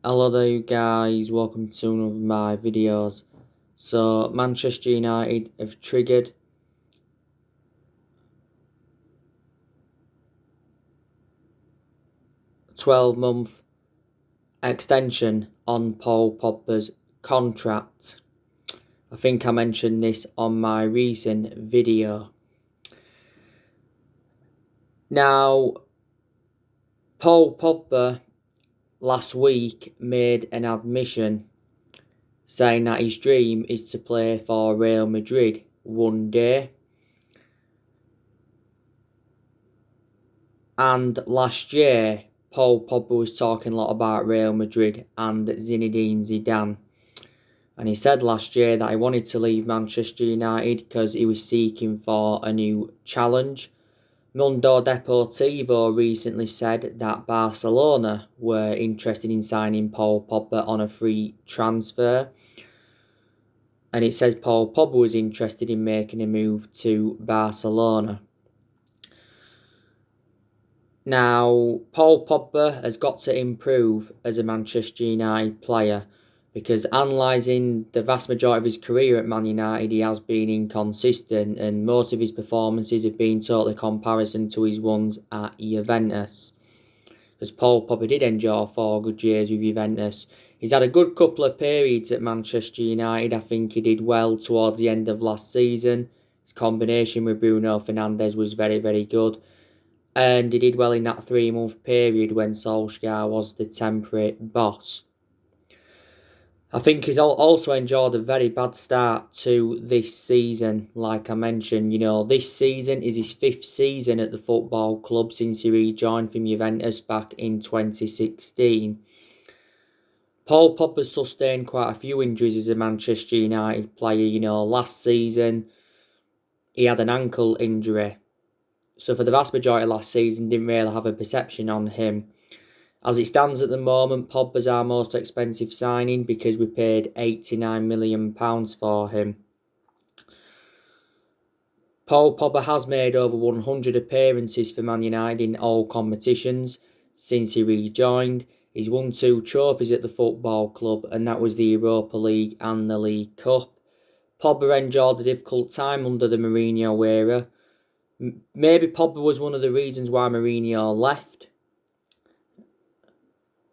Hello there you guys, welcome to one of my videos. So Manchester United have triggered a 12-month extension on Paul Pogba's contract. I think I mentioned this on my recent video. Now, Paul Pogba last week made an admission saying that his dream is to play for Real Madrid one day. And last year, Paul Pogba was talking a lot about Real Madrid and Zinedine Zidane. And he said last year that he wanted to leave Manchester United because he was seeking for a new challenge. Mundo Deportivo recently said that Barcelona were interested in signing Paul Pogba on a free transfer. And it says Paul Pogba was interested in making a move to Barcelona. Now, Paul Pogba has got to improve as a Manchester United player because analysing the vast majority of his career at Man United, he has been inconsistent and most of his performances have been totally comparison to his ones at Juventus. Because Paul Pogba did enjoy 4 good years with Juventus. He's had a good couple of periods at Manchester United. I think he did well towards the end of last season. His combination with Bruno Fernandes was very, very good. And he did well in that 3-month period when Solsjaer was the temporary boss. I think he's also enjoyed a very bad start to this season. Like I mentioned, this season is his 5th season at the football club since he rejoined from Juventus back in 2016. Paul Pogba sustained quite a few injuries as a Manchester United player. Last season he had an ankle injury. So for the vast majority of last season, didn't really have a perception on him. As it stands at the moment, Pogba's our most expensive signing because we paid £89 million for him. Paul Pogba has made over 100 appearances for Man United in all competitions since he rejoined. He's won 2 trophies at the football club, and that was the Europa League and the League Cup. Pogba endured a difficult time under the Mourinho era. Maybe Pogba was one of the reasons why Mourinho left.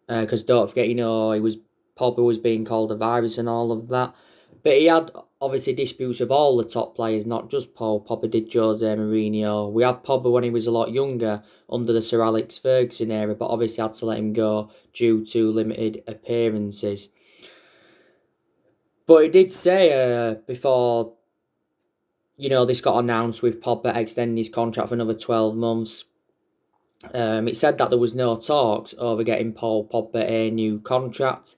Because don't forget, Pogba was being called a virus and all of that. But he had obviously disputes with all the top players, not just Paul Pogba did Jose Mourinho. We had Pogba when he was a lot younger under the Sir Alex Ferguson era, but obviously had to let him go due to limited appearances. But he did say before this got announced with Pogba extending his contract for another 12 months. It said that there was no talks over getting Paul Pogba a new contract.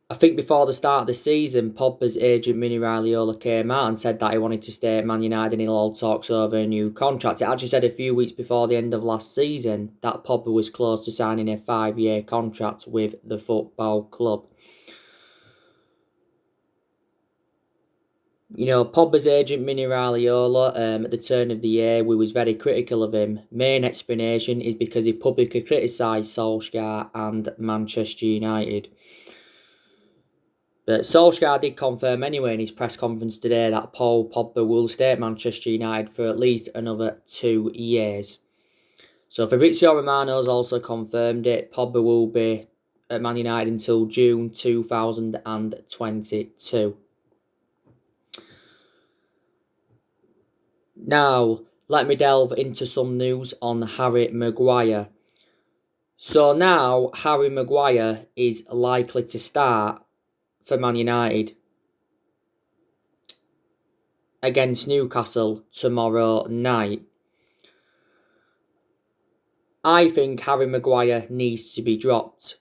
I think before the start of the season, Pogba's agent Mini Raiola came out and said that he wanted to stay at Man United and he'll all talks over a new contract. It actually said a few weeks before the end of last season that Pogba was close to signing a 5-year contract with the football club. Pogba's agent, Mini Raiola, at the turn of the year, we was very critical of him. Main explanation is because he publicly criticised Solsjaer and Manchester United. But Solskjaer did confirm anyway in his press conference today that Paul Pogba will stay at Manchester United for at least another 2 years. So Fabrizio Romano's also confirmed it. Pogba will be at Man United until June 2022. Now, let me delve into some news on Harry Maguire. So now, Harry Maguire is likely to start for Man United against Newcastle tomorrow night. I think Harry Maguire needs to be dropped.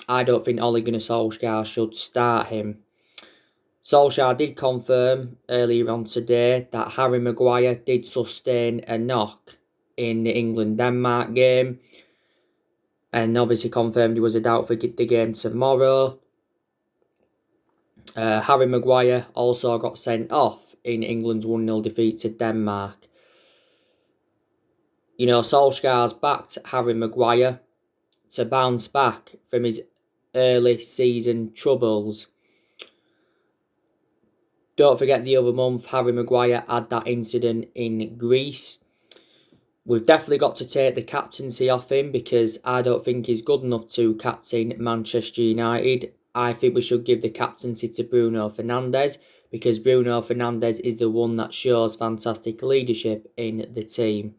I don't think Ole Gunnar Solskjaer should start him. Solskjaer did confirm earlier on today that Harry Maguire did sustain a knock in the England-Denmark game. And obviously confirmed he was a doubt for the game tomorrow. Harry Maguire also got sent off in England's 1-0 defeat to Denmark. Solskjaer's backed Harry Maguire to bounce back from his early season troubles. Don't forget the other month, Harry Maguire had that incident in Greece. We've definitely got to take the captaincy off him because I don't think he's good enough to captain Manchester United. I think we should give the captaincy to Bruno Fernandes because Bruno Fernandes is the one that shows fantastic leadership in the team.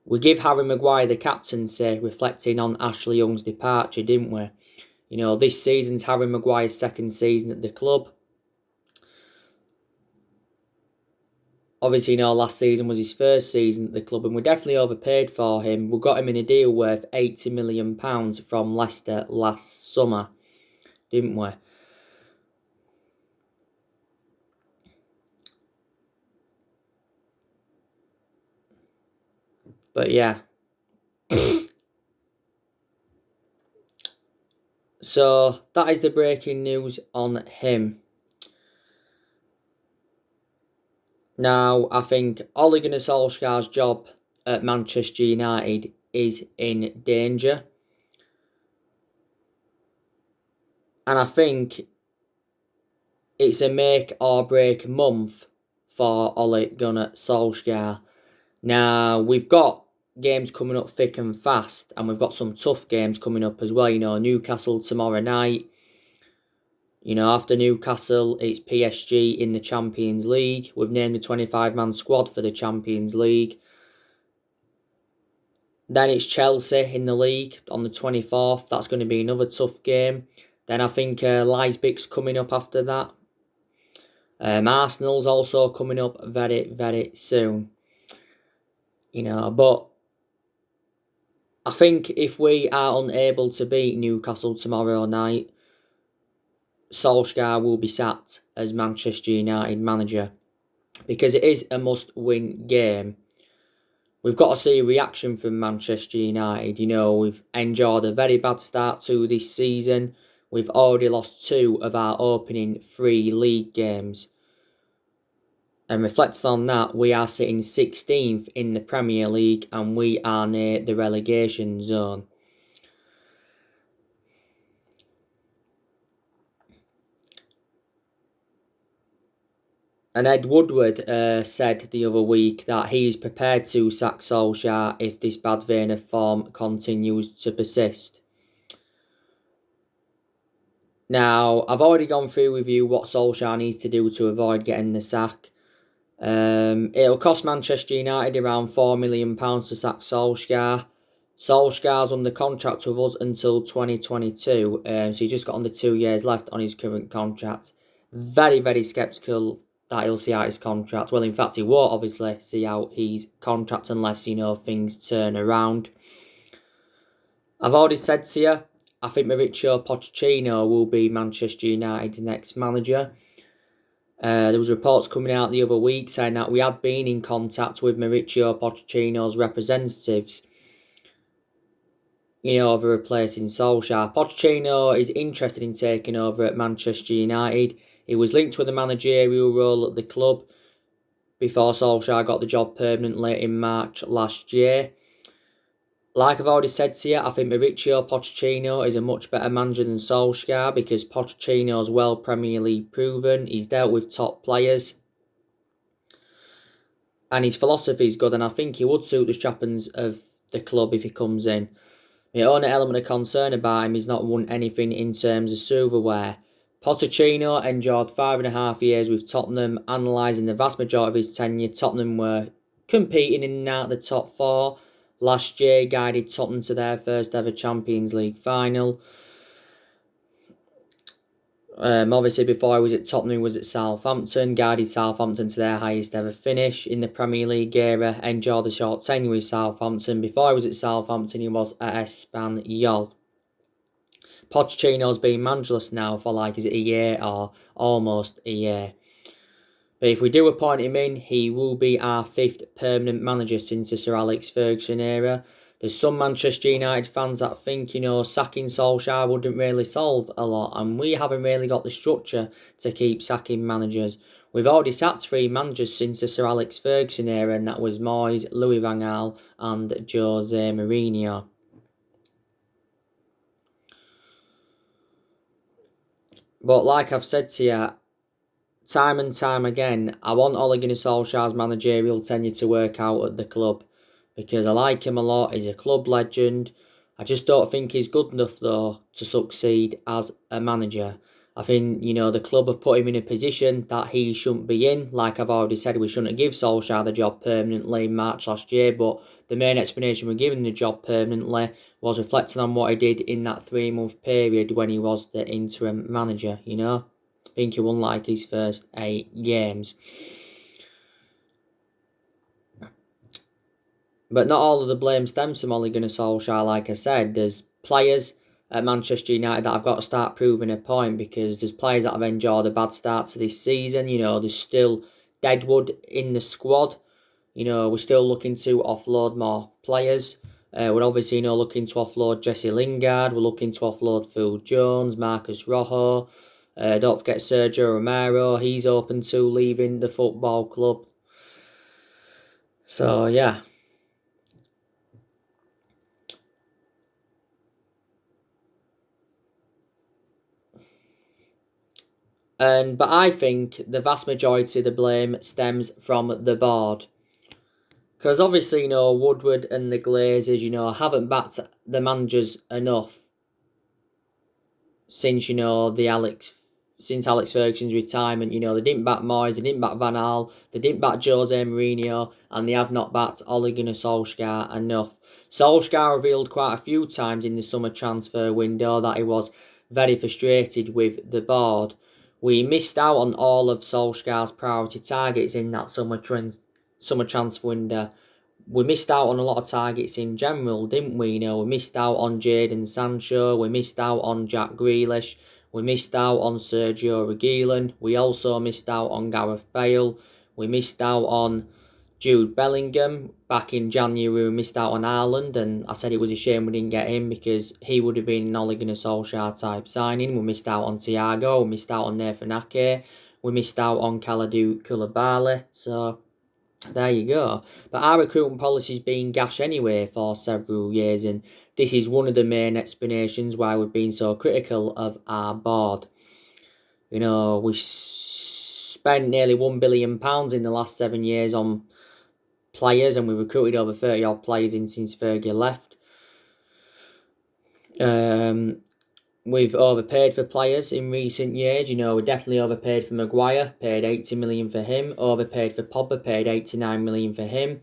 We give Harry Maguire the captaincy reflecting on Ashley Young's departure, didn't we? You know, this season's Harry Maguire's second season at the club. Obviously, you know, last season was his first season at the club and we definitely overpaid for him. We got him in a deal worth £80 million from Leicester last summer, didn't we? But yeah. So, that is the breaking news on him. Now, I think Ole Gunnar Solskjaer's job at Manchester United is in danger. And I think it's a make or break month for Ole Gunnar Solskjaer. Now, we've got games coming up thick and fast, and we've got some tough games coming up as well. You know, Newcastle tomorrow night. You know, after Newcastle, it's PSG in the Champions League. We've named the 25-man squad for the Champions League. Then it's Chelsea in the league on the 24th. That's going to be another tough game. Then I think Leipzig's coming up after that. Arsenal's also coming up very, very soon. You know, but I think if we are unable to beat Newcastle tomorrow night, Solskjaer will be sacked as Manchester United manager because it is a must-win game. We've got to see a reaction from Manchester United. You know, we've enjoyed a very bad start to this season. We've already lost 2 of our opening 3 league games. And reflecting on that, we are sitting 16th in the Premier League and we are near the relegation zone. And Ed Woodward said the other week that he is prepared to sack Solskjaer if this bad vein of form continues to persist. Now, I've already gone through with you what Solskjaer needs to do to avoid getting the sack. It'll cost Manchester United around £4 million to sack Solskjaer. Solskjaer's under contract with us until 2022, so he's just got under 2 years left on his current contract. Very, very sceptical that he'll see out his contract. Well, in fact, he won't obviously see out his contract unless, you know, things turn around. I've already said to you, I think Mauricio Pochettino will be Manchester United's next manager. There was reports coming out the other week saying that we had been in contact with Mauricio Pochettino's representatives, you know, over replacing Solskjaer. Pochettino is interested in taking over at Manchester United. He was linked with a managerial role at the club before Solskjaer got the job permanently in March last year. Like I've already said to you, I think Mauricio Pochettino is a much better manager than Solskjaer because Pochettino's well Premier League proven. He's dealt with top players. And his philosophy is good, and I think he would suit the strappings of the club if he comes in. The only element of concern about him is not won anything in terms of silverware. Pochettino endured 5.5 years with Tottenham. Analysing the vast majority of his tenure, Tottenham were competing in and out the top 4. Last year, guided Tottenham to their first ever Champions League final. Obviously, before he was at Tottenham, he was at Southampton. Guided Southampton to their highest ever finish in the Premier League era. Enjoyed a short tenure with Southampton. Before he was at Southampton, he was at Espanyol. Pochettino's been managerless now for is it a year or almost a year. But if we do appoint him in, he will be our 5th permanent manager since the Sir Alex Ferguson era. There's some Manchester United fans that think, you know, sacking Solskjaer wouldn't really solve a lot. And we haven't really got the structure to keep sacking managers. We've already sacked 3 managers since the Sir Alex Ferguson era, and that was Moyes, Louis van Gaal and Jose Mourinho. But like I've said to you, time and time again, I want Ole Gunnar Solskjaer's managerial tenure to work out at the club because I like him a lot. He's a club legend. I just don't think he's good enough, though, to succeed as a manager. I think, the club have put him in a position that he shouldn't be in. Like I've already said, we shouldn't give Solskjaer the job permanently in March last year, but the main explanation we're giving the job permanently was reflecting on what he did in that 3-month period when he was the interim manager, I think he won like his first 8 games. But not all of the blame stems from Ole Gunnar Solskjaer, like I said. There's players at Manchester United that have got to start proving a point because there's players that have enjoyed a bad start to this season. There's still deadwood in the squad. We're still looking to offload more players. We're obviously, looking to offload Jesse Lingard. We're looking to offload Phil Jones, Marcus Rojo. Don't forget Sergio Romero. He's open to leaving the football club. So, yeah. But I think the vast majority of the blame stems from the board. Because obviously, Woodward and the Glazers, haven't backed the managers enough since, since Alex Ferguson's retirement. They didn't back Moyes, they didn't back Van Gaal, they didn't back Jose Mourinho, and they have not backed Ole Gunnar Solskjaer enough. Solskjaer revealed quite a few times in the summer transfer window that he was very frustrated with the board. We missed out on all of Solskjaer's priority targets in that summer transfer window. We missed out on a lot of targets in general, didn't we? We missed out on Jadon Sancho. We missed out on Jack Grealish. We missed out on Sergio Reguilon. We also missed out on Gareth Bale. We missed out on Jude Bellingham. Back in January, we missed out on Haaland, and I said it was a shame we didn't get him because he would have been an Ole Gunnar Solskjaer type signing. We missed out on Thiago. We missed out on Nathan Ake. We missed out on Kalidou Koulibaly. So there you go. But our recruitment policy's been gash anyway for several years, and this is one of the main explanations why we've been so critical of our board. We spent nearly £1 billion in the last 7 years on players, and we recruited over 30 odd players since Fergie left. We've overpaid for players in recent years. We definitely overpaid for Maguire, paid 80 million for him. Overpaid for Pogba, paid 89 million for him.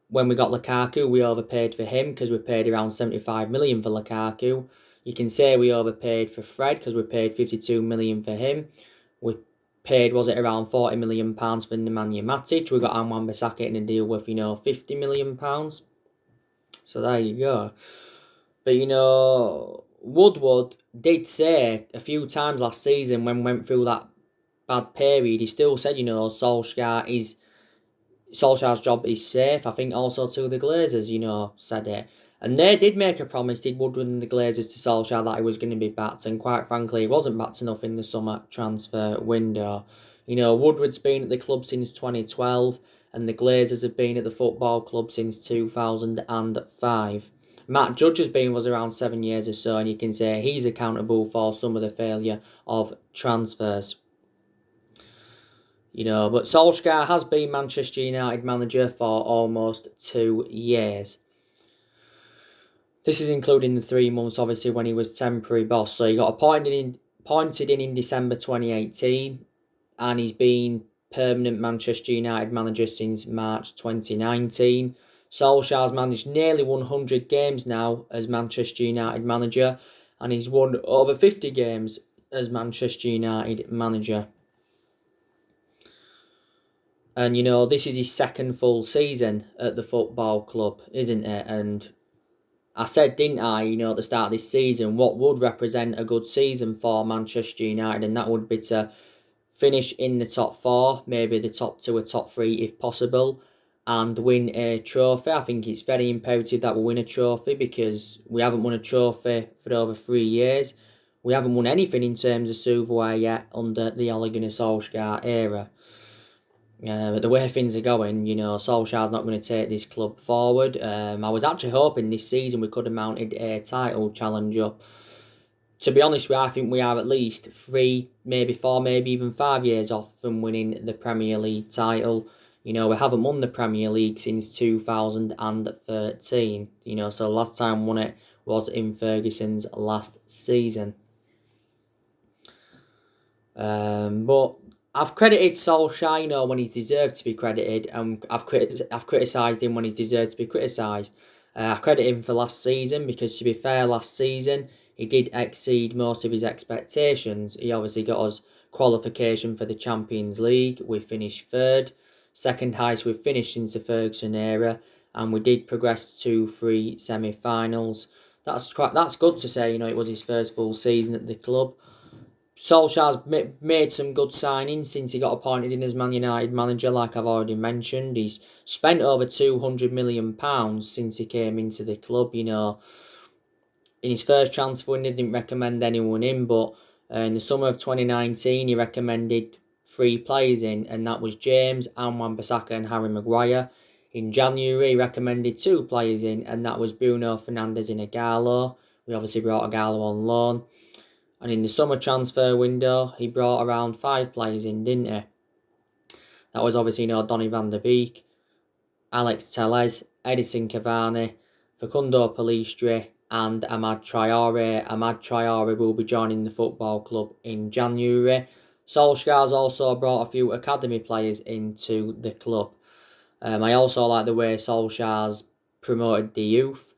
When we got Lukaku, we overpaid for him because we paid around 75 million for Lukaku. You can say we overpaid for Fred because we paid 52 million for him. We paid, around 40 million pounds for Nemanja Matic. We got Anwan Bissaka in a deal with, 50 million pounds. So there you go. But, Woodward did say a few times last season when we went through that bad period, he still said, Solskjaer's job is safe. I think also to the Glazers, said it. And they did make a promise, did Woodward and the Glazers, to Solskjaer that he was going to be backed. And quite frankly, he wasn't backed enough in the summer transfer window. Woodward's been at the club since 2012 and the Glazers have been at the football club since 2005. Matt Judge has been around 7 years or so, and you can say he's accountable for some of the failure of transfers. But Solskjaer has been Manchester United manager for almost 2 years. This is including the 3 months, obviously, when he was temporary boss. So he got appointed in December 2018, and he's been permanent Manchester United manager since March 2019. Solskjaer's managed nearly 100 games now as Manchester United manager, and he's won over 50 games as Manchester United manager. And, this is his second full season at the football club, isn't it? And I said, didn't I, at the start of this season, what would represent a good season for Manchester United, and that would be to finish in the top 4, maybe the top 2 or top 3 if possible, and win a trophy. I think it's very imperative that we win a trophy because we haven't won a trophy for over 3 years. We haven't won anything in terms of silverware yet under the Ole Gunnar Solskjaer era. But the way things are going, Solskjaer's not going to take this club forward. I was actually hoping this season we could have mounted a title challenge up to be honest with you, I think we are at least 3, maybe 4, maybe even 5 years off from winning the Premier League title. We haven't won the Premier League since 2013. So the last time we won it was in Ferguson's last season. But I've credited Solsjaer, when he's deserved to be credited, and I've criticised him when he's deserved to be criticised. I credit him for last season because, to be fair, last season he did exceed most of his expectations. He obviously got us qualification for the Champions League. We finished third, second highest we've finished since the Ferguson era, and we did progress to 3 semi-finals. That's good to say. It was his first full season at the club. Solskjaer's made some good signings since he got appointed in as Man United manager, like I've already mentioned. He's spent over £200 million since he came into the club. In his first transfer window, he didn't recommend anyone in, but in the summer of 2019, he recommended 3 players in, and that was James, Wan-Bissaka and Harry Maguire. In January, he recommended 2 players in, and that was Bruno Fernandes and Ighalo. We obviously brought Ighalo on loan. And in the summer transfer window, he brought around 5 players in, didn't he? That was obviously Donny van der Beek, Alex Telles, Edison Cavani, Facundo Pellistri, and Amad Traore. Amad Traore will be joining the football club in January. Solskjaer's also brought a few academy players into the club. I also like the way Solskjaer's promoted the youth.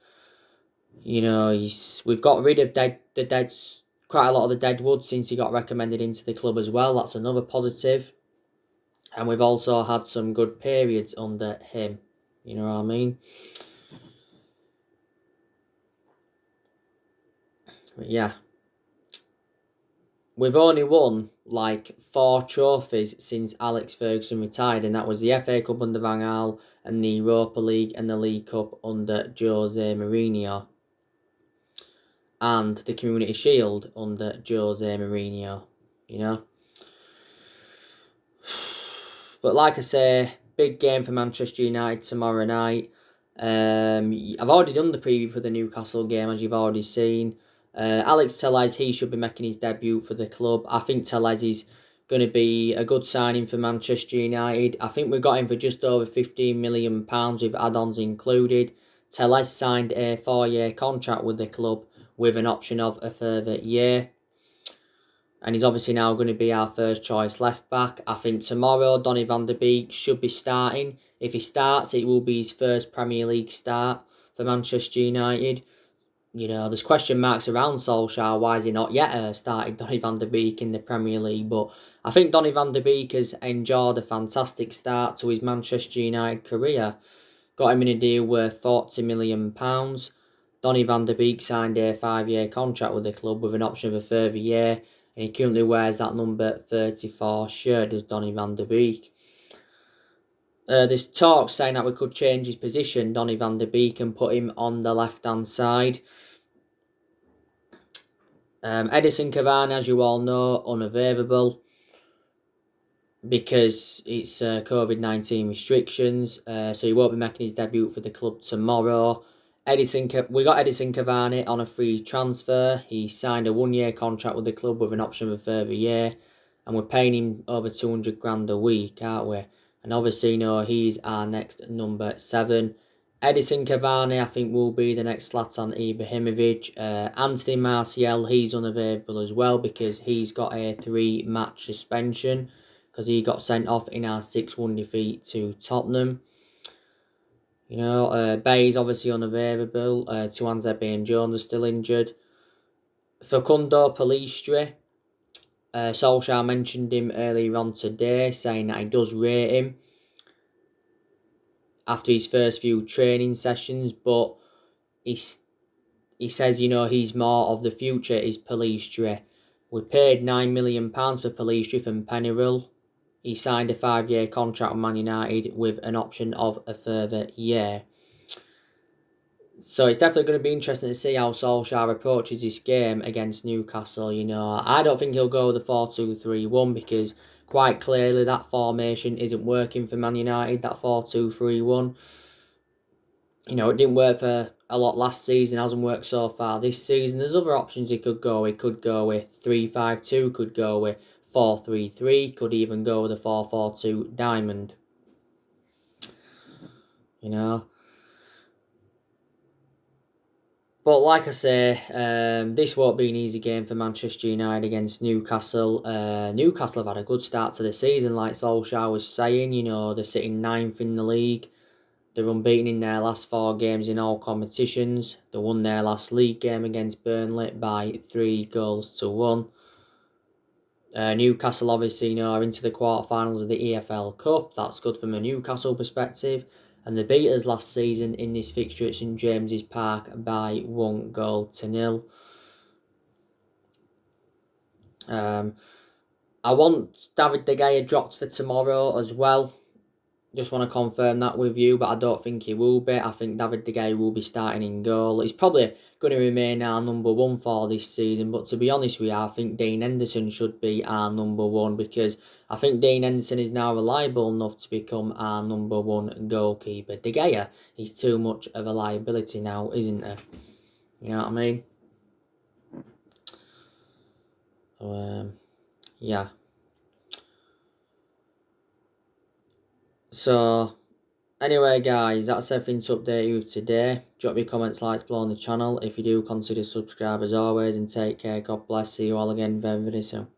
We've got rid of quite a lot of the dead wood since he got recommended into the club as well. That's another positive. And we've also had some good periods under him. You know what I mean? But yeah. We've only won 4 trophies since Alex Ferguson retired, and that was the FA Cup under Van Gaal and the Europa League and the League Cup under Jose Mourinho. And the Community Shield under Jose Mourinho, But like I say, big game for Manchester United tomorrow night. I've already done the preview for the Newcastle game, as you've already seen. Alex Telles, he should be making his debut for the club. I think Telles is going to be a good signing for Manchester United. I think we got him for just over £15 million with add-ons included. Telles signed a 4-year contract with the club with an option of a further year. And he's obviously now going to be our first choice left back. I think tomorrow Donny van der Beek should be starting. If he starts, it will be his first Premier League start for Manchester United. There's question marks around Solskjaer. Why has he not yet started Donny van der Beek in the Premier League? But I think Donny van der Beek has enjoyed a fantastic start to his Manchester United career. Got him in a deal worth £40 million. Donny van der Beek signed a 5-year contract with the club with an option of a further year, and he currently wears that number 34 shirt as Donny van der Beek. There's talk saying that we could change his position, Donny van der Beek, and put him on the left-hand side. Edison Cavani, as you all know, unavailable because it's COVID-19 restrictions, so he won't be making his debut for the club tomorrow. We got Edison Cavani on a free transfer. He signed a 1-year contract with the club with an option of a further year, and we're paying him over 200 grand a week, aren't we? And obviously, he's our next number 7. Edison Cavani, I think, will be the next Zlatan Ibrahimovic. Anthony Martial, he's unavailable as well because he's got a 3-match suspension because he got sent off in our 6-1 defeat to Tottenham. Bay's obviously unavailable. Tuanzebe and Jones are still injured. Facundo Pellistri, Solskjaer mentioned him earlier on today, saying that he does rate him after his first few training sessions, but he says, he's more of the future is Pellistri. We paid £9 million for Pellistri from Pennyroll. He signed a 5-year contract with Man United with an option of a further year. So it's definitely going to be interesting to see how Solskjaer approaches this game against Newcastle. I don't think he'll go with the 4-2-3-1 because quite clearly that formation isn't working for Man United, that 4-2-3-1. It didn't work for a lot last season, hasn't worked so far this season. There's other options he could go. He could go with 3-5-2, could go with 4-3-3, could even go with a 4-4-2 diamond. You know. But like I say, this won't be an easy game for Manchester United against Newcastle. Newcastle have had a good start to the season, like Solsjaer was saying. You know, they're sitting 9th in the league. They're unbeaten in their last 4 games in all competitions. They won their last league game against Burnley by 3-1. Newcastle obviously, you know, are into the quarterfinals of the EFL Cup. That's good from a Newcastle perspective. And they beat us last season in this fixture at St James's Park by 1-0. I want David De Gea dropped for tomorrow as well. Just want to confirm that with you, but I don't think he will be. I think David De Gea will be starting in goal. He's probably going to remain our number 1 for this season, but to be honest with you, I think Dean Henderson should be our number 1, because I think Dean Henderson is now reliable enough to become our number 1 goalkeeper. De Gea is too much of a liability now, isn't he? You know what I mean? So, yeah. So, anyway, guys, that's everything to update you with today. Drop your comments, likes below on the channel. If you do, consider subscribe as always, and take care. God bless. See you all again very, very soon.